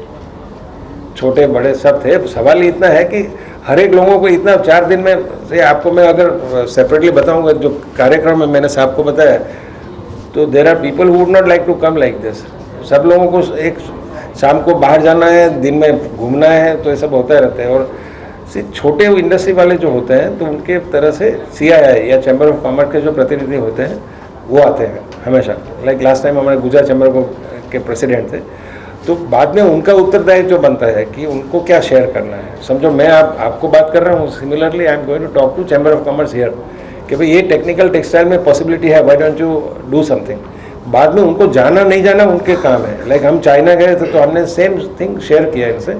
छोटे बड़े सब थे। सवाल ही इतना है कि हर एक लोगों को इतना 4 दिन में से, आपको मैं अगर सेपरेटली बताऊंगा जो कार्यक्रम में मैंने साहब को बताया, तो there are people who would not like to come like this. सब लोगों को एक शाम को बाहर जाना है, दिन में घूमना है, तो ये सब होता रहता है। और छोटे इंडस्ट्री वाले जो होते हैं तो उनके तरह से CII या चैम्बर ऑफ कॉमर्स के जो प्रतिनिधि होते हैं वो आते हैं हमेशा। लाइक लास्ट टाइम हमारे गुजरात चैम्बर के प्रेसिडेंट थे, तो बाद में उनका उत्तरदायित्व जो बनता है कि उनको क्या शेयर करना है। समझो मैं आपको बात कर रहा हूँ, similarly I am going to talk to chamber of commerce here कि भाई ये टेक्निकल टेक्सटाइल में पॉसिबिलिटी है, why don't you do something. बाद में उनको जाना नहीं जाना उनके काम है। लाइक हम चाइना गए थे तो हमने सेम थिंग शेयर किया इनसे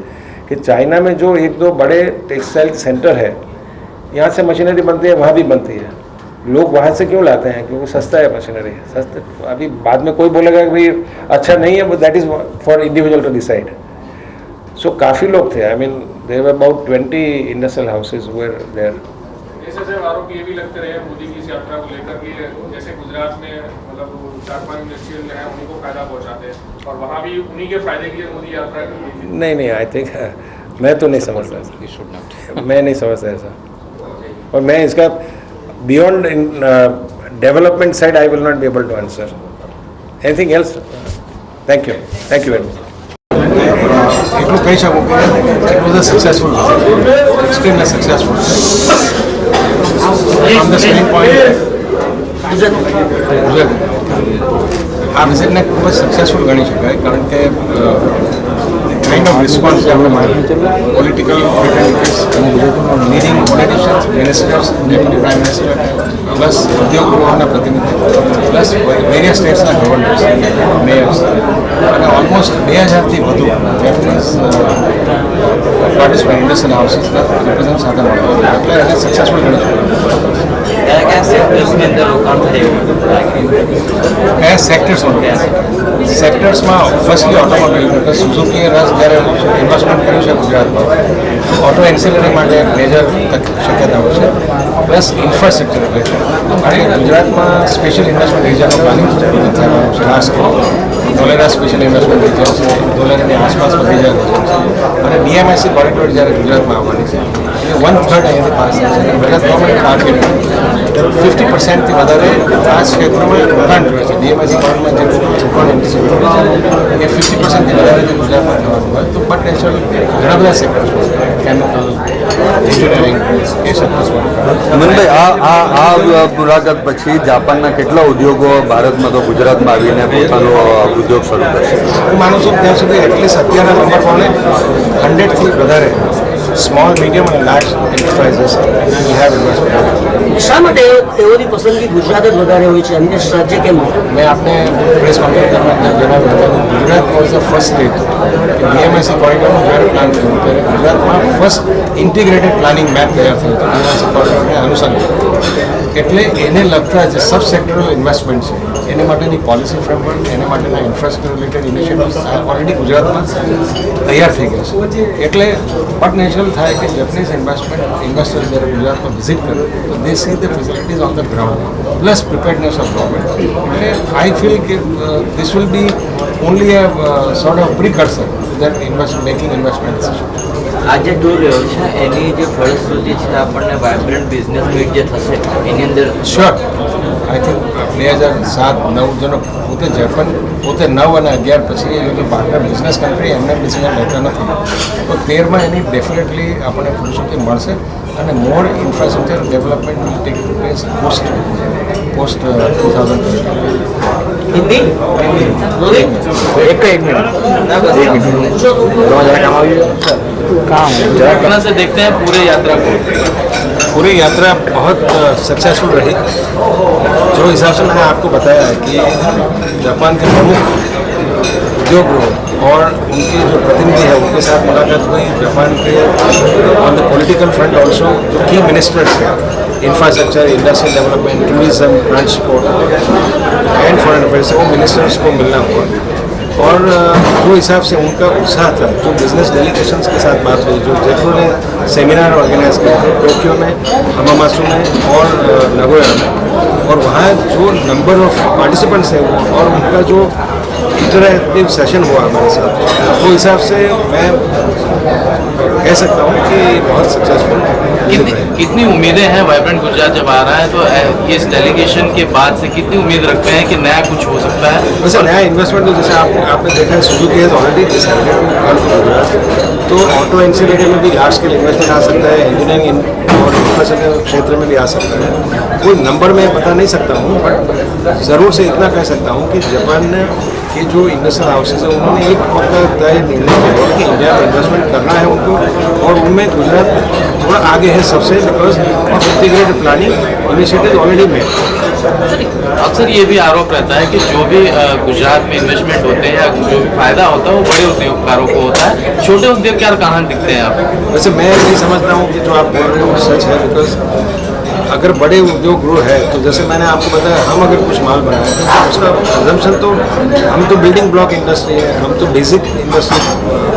कि चाइना में जो 1-2 बड़े टेक्सटाइल सेंटर है, यहाँ से मशीनरी बनती है, वहाँ भी बनती है। लोग वहाँ से क्यों लाते हैं? क्योंकि सस्ता है मशीनरी, सस्ते। अभी बाद में कोई बोलेगा कि भाई अच्छा नहीं है, but that is for individual to decide. So काफ़ी लोग थे, I mean there were about 20 industrial houses were there. जैसे आरोप ये भी लगते रहे मोदी की इस यात्रा को लेकर कि जैसे गुजरात में मतलब 4-5 इंडस्ट्रियल हैं उनको फायदा पहुंचाते हैं और वहाँ भी उन्हीं के फायदे के लिए मोदी यात्रा की। नहीं, आई थिंक मैं तो नहीं समझता ऐसा, मैं नहीं समझता ऐसा। और मैं इसका beyond development side I will not be able to answer anything else. Thank you very much. એટલું કહી શકું કે it was a successful visit, extremely successful from the stand point Gujarat. આ વિઝિટને ખૂબ જ સક્સેસફુલ ગણી શકાય, કારણ કે કાઇન્ડ ઓફ રિસ્પોન્સ જે આપણે મળ્યું, political fraternities, leading politicians, ministers, deputy prime minister, plus ઉદ્યોગ ગૃહોના પ્રતિનિધિ, પ્લસ વેરિયસ સ્ટેટ્સના ગવર્નર્સ, મેયર્સ, અને ઓલમોસ્ટ 2000થી વધુ જાપાનીઝ પાર્ટિસિપેન્ટ ઇન્ડસ્ટ્રીયલ હાઉસીસના રિપ્રેઝન્ટ સાથે મળ્યો, એટલે એને સક્સેસફુલ ગણી શકાય। કયા સેક્ટર્સમાં ફર્સ્ટલી ઓટોમોબાઈલ, because સુઝુકીએ રસ જ્યારે ઇન્વેસ્ટમેન્ટ કર્યું છે ગુજરાતમાં, ઓટો એન્સિલરી માટે મેજર શક્યતાઓ છે, પ્લસ ઇન્ફ્રાસ્ટ્રક્ચર રિલેટેડ, કારણ કે ગુજરાતમાં સ્પેશિયલ ઇન્વેસ્ટમેન્ટ રિજનનું પ્લાનિંગ થવાનું છે last Dholera special investment region છે, ધોલેરાની આસપાસ બધી જગ્યા છે, અને DMIC કોરિડોર જ્યારે ગુજરાતમાં આવવાની છે એટલે 1/3 અહીંયાથી પાસ થાય છે। ગુજરાત ગવર્મેન્ટ ટાર્ગેટ 50%થી વધારે આ ક્ષેત્રમાં રોકાણ જોઈએ છે। DMIC ગવર્મેન્ટ જે રોકાણ એન્ટિસિપેટ કરે છે એ 50%થી વધારે જો ગુજરાતમાં થવાનું હોય તો બટ નેચરલ ઘણા બધા સેક્ટર્સ કેમિકલ, એન્જિનિયરિંગ એ સક્સેસફુલ. અમનભાઈ, આ મુલાકાત પછી જાપાનના કેટલા ઉદ્યોગો ભારતમાં તો ગુજરાતમાં આવીને પોતાનો ઉદ્યોગ શરૂ કરશે? હું માનું છું ત્યાં સુધી એટલીસ્ટ અત્યારના નંબર પ્રમાણે 100થી વધારે સ્મોલ મીડિયમ અને large enterprises we have investment. શા માટે તેઓની પસંદગી ગુજરાત જ વધારે હોય છે, અન્ય રાજ્ય કેમ નહીં? મેં આપને પ્રેસ કોન્ફરન્સમાં જણાવ્યું હતું કે Gujarat was the first state BMIC કોરિડોરનું જ્યારે પ્લાન થયું ત્યારે ગુજરાતમાં ફર્સ્ટ ઇન્ટિગ્રેટેડ પ્લાનિંગ મેપ તૈયાર થયું હતું બીએમઆઈસી કોરિડોરને અનુસંધાન. એટલે એને લગતા જે સબ સેક્ટરલ ઇન્વેસ્ટમેન્ટ છે એને માટેની પોલિસી ફ્રેમવર્ક, એને માટેના ઇન્ફ્રાસ્ટ્રક્ચર રિલેટેડ ઇનિશિયેટિવ્સ ઓલરેડી ગુજરાતમાં તૈયાર થઈ ગયા છે. એટલે બટ નેચરલ થાય કે જેપનીઝ ઇન્વેસ્ટર્સ જ્યારે ગુજરાતમાં વિઝિટ કરે તો they see the facilities on the ground plus preparedness of government. એટલે આઈ ફીલ કે this will be only a sort of precursor that making investment decision. આજે ટૂર રહ્યો છે એની જે ફળશ્રુતિ છે આપણને વાઇબ્રન્ટ બિઝનેસ મીટ જે થશે એની અંદર શ્યોર આઈ થિંક 2007-9 જનો પોતે જાપાન પોતે 9 અને 11 પછી એ લોકો પાર્ટનર બિઝનેસ કન્ટ્રી એમને ડિસિઝન લેતા નથી. તો 13માં એની ડેફિનેટલી આપણને ફળશ્રુતિ મળશે અને more infrastructure development will take place post 2030. Hindi Rohit कितना से देखते हैं पूरे यात्रा को? पूरी यात्रा बहुत सक्सेसफुल रही. जो हिसाब से मैंने आपको बताया है कि जापान के प्रमुख उद्योग और उनके जो प्रतिनिधि है उनके साथ मुलाकात हुई. जापान के on the political front also जो की मिनिस्टर्स हैं infrastructure, industrial development, tourism, transport and foreign affairs को मिनिस्टर्स को मिलना हुआ. और जो हिसाब से उनका उत्साह था, जो बिजनेस डेलीगेशंस के साथ बात हुई, जो जयपुर ने सेमिनार ऑर्गेनाइज किया था टोक्यो में, हमामासु में और नगोया में, और वहाँ जो नंबर ऑफ पार्टिसिपेंट्स हैं और उनका जो इंटरएक्टिव सेशन हुआ हमारे साथ, वो हिसाब से मैं कह सकता हूँ कि बहुत सक्सेसफुल. कितनी उम्मीदें हैं? वाइब्रेंट गुजरात जब आ रहा है तो इस डेलीगेशन के बाद से कितनी उम्मीद रखते हैं कि नया कुछ हो सकता है? वैसे नया इन्वेस्टमेंट तो जैसे आपने देखा है Suzuki has already decided to come to Gujarat. तो ऑटो इंसिनेटर में भी लार्ज स्केल इन्वेस्टमेंट आ सकता है, इंजीनियरिंग और इंफ्रास्ट्रक्चर क्षेत्र में भी आ सकता है. कोई नंबर मैं बता नहीं सकता हूँ, बट ज़रूर से इतना कह सकता हूँ कि जापान के जो इंडस्ट्रियल हाउसेज है उन्होंने एक पक्का तय निर्णय किया है कि इंडिया में इन्वेस्टमेंट करना है उनको, और उनमें गुजरात थोड़ा आगे है सबसे, because of integrated planning initiative already made. अक्सर ये भी आरोप रहता है कि जो भी गुजरात में इन्वेस्टमेंट होते हैं या जो भी फायदा होता है वो बड़े उद्योगकारों को होता है, छोटे उद्योगकार कहाँ दिखते हैं आप? वैसे मैं नहीं समझता हूँ कि जो आप बोल रहे हो सच है, बिकॉज अगर बड़े उद्योग गृह है तो जैसे मैंने आपको बताया, हम अगर कुछ माल बनाए तो उसका कंजम्पशन तो हम तो बिल्डिंग ब्लॉक इंडस्ट्री है, हम तो बेसिक इंडस्ट्री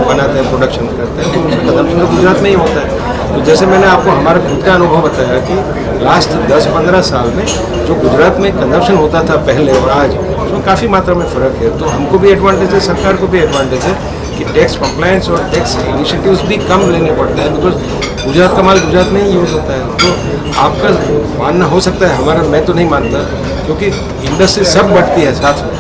बनाते हैं, प्रोडक्शन करते हैं, तो उसका कंजम्पशन तो गुजरात में ही होता है. तो जैसे मैंने आपको हमारा खुद का अनुभव बताया कि लास्ट 10-15 साल में जो गुजरात में कंजम्पशन होता था पहले और आज, उसमें काफ़ी मात्रा में फ़र्क है. तो हमको भी एडवांटेज है, सरकार को भी एडवांटेज है कि टैक्स कंप्लायंस और टैक्स इनिशिएटिव्स भी कम लेने पड़ते हैं, बिकॉज गुजरात का माल गुजरात में ही यूज़ होता है. तो आपका मानना हो सकता है, हमारा मैं तो नहीं मानता, क्योंकि इंडस्ट्री सब बढ़ती है साथ में.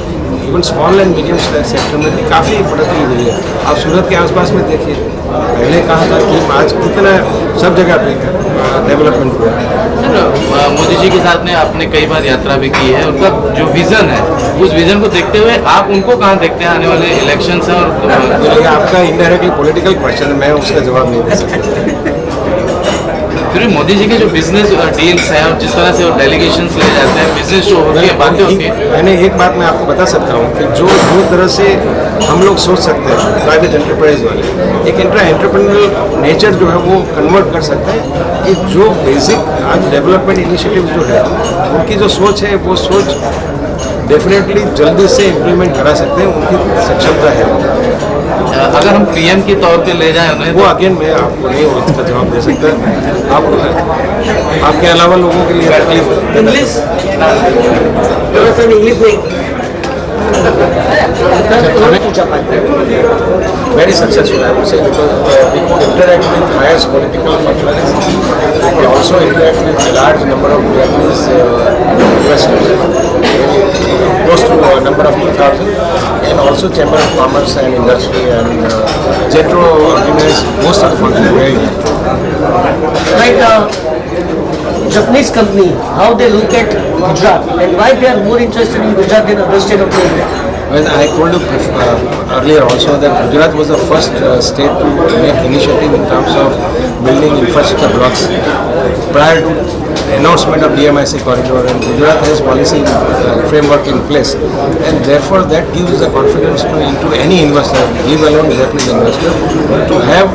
Even small and medium sector में भी काफ़ी बढ़ती हुई है. आप सूरत के आसपास में देखिए, पहले कहा था कि आज कितना सब जगह पे डेवलपमेंट हुआ है. सर, मोदी जी के साथ में आपने कई बार यात्रा भी की है, उनका जो विजन है उस विजन को देखते हुए आप उनको कहाँ देखते हैं आने वाले इलेक्शन से? और ये आपका इनडायरेक्टली पॉलिटिकल क्वेश्चन है, मैं उसका जवाब नहीं दे सकता. फिर भी मोदी जी के जो बिजनेस डील्स हैं और जिस तरह से वो डेलीगेशंस ले जाते हैं, बिजनेस जो होती है, बातें होती है, मैंने एक बात मैं आपको बता सकता हूँ कि जो तरह से हम लोग सोच सकते हैं प्राइवेट एंटरप्राइज वाले, एक एंटरप्रेन्योरल नेचर जो है वो कन्वर्ट कर सकते हैं कि जो बेसिक आज डेवलपमेंट इनिशिएटिव जो है उनकी जो सोच है वो सोच डेफिनेटली जल्दी से इम्प्लीमेंट करा सकते हैं, उनकी सक्षमता है. अगर हम पीएम के तौर पे ले जाएं उन्हें, वो अगेन मैं आपको नहीं इसका जवाब दे सकता. आपके अलावा लोगों के लिए तकलीफ इंग्लिश इंग्लिश नहीं very successful, I would say, because we could interact with highest political functionaries. We could also interact with a large number of Japanese investors, close to a number of 2,000, and also Chamber of Commerce and Industry, and JETRO organized most of the functions very well. like Japanese company, how they look at Gujarat and why they are more interested in Gujarat than other state of India? Well, I told you earlier also that Gujarat was the first state to make initiative in terms of building infrastructure blocks prior to announcement of DMIC corridor, and Gujarat has policy framework in place, and therefore that gives the confidence into any investor, leave alone Japanese investor, to have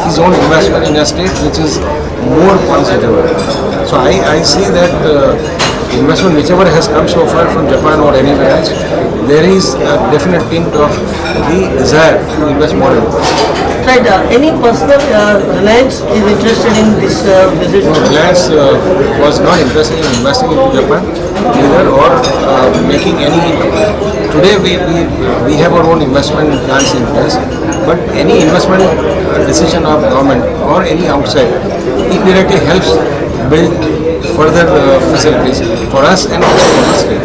his own investment in a state which is more positive. So I see that investment whichever has come so far from Japan or anywhere else, there is a definite hint of the desire to invest more in it. Right, any personal Reliance is interested in this visit? Reliance was not interested in investing into Japan either, or making any. Today we have our own investment plans in place, but any investment decision of government or any outside indirectly helps build further facilities for us and also for the state.